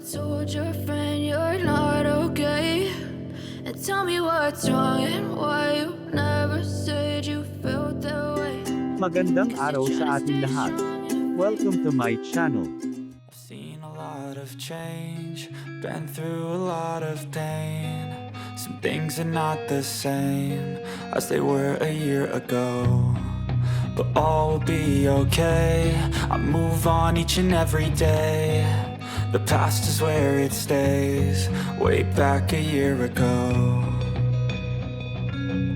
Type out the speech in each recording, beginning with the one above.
told your friend you're not okay? And tell me what's wrong and why you never said you felt that way. Magandang araw sa ating lahat. Welcome to my channel. I've seen a lot of change, been through a lot of pain. Some things are not the same as they were a year ago, but all will be okay. I move on each and every day. The past is where it stays, way back a year ago.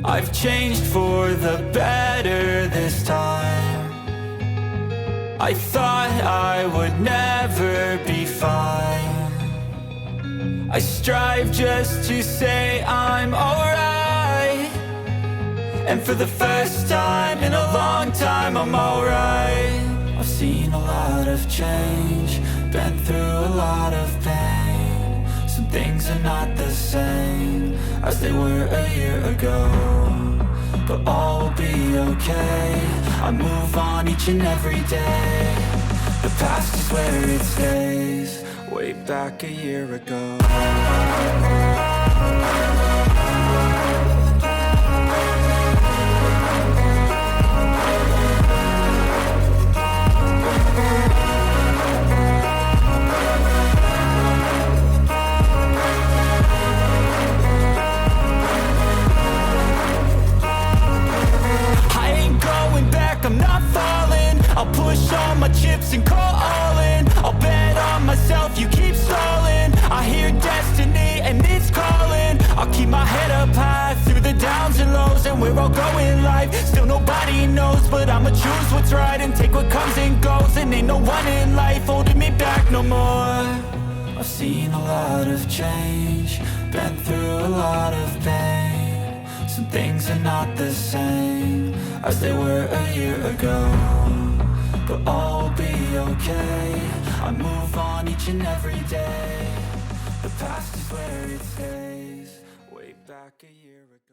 I've changed for the better this time. I thought I would never be fine. I strive just to say I'm alright, and for the first time in a long time I'm alright. I've seen a lot of change, been through a lot of pain. Some things are not the same as they were a year ago, but all will be okay. I move on each and every day. The past is where it stays, way back a year ago. I'm not falling, I'll push all my chips and call all in. I'll bet on myself, you keep stalling. I hear destiny and it's calling. I'll keep my head up high through the downs and lows, and we're all going live. Still nobody knows, but I'ma choose what's right and take what comes and goes. And ain't no one in life holding me back no more. I've seen a lot of change, been through a lot of pain. Some things are not the same as they were a year ago, but all will be okay. I move on each and every day. The past is where it stays, way back a year ago.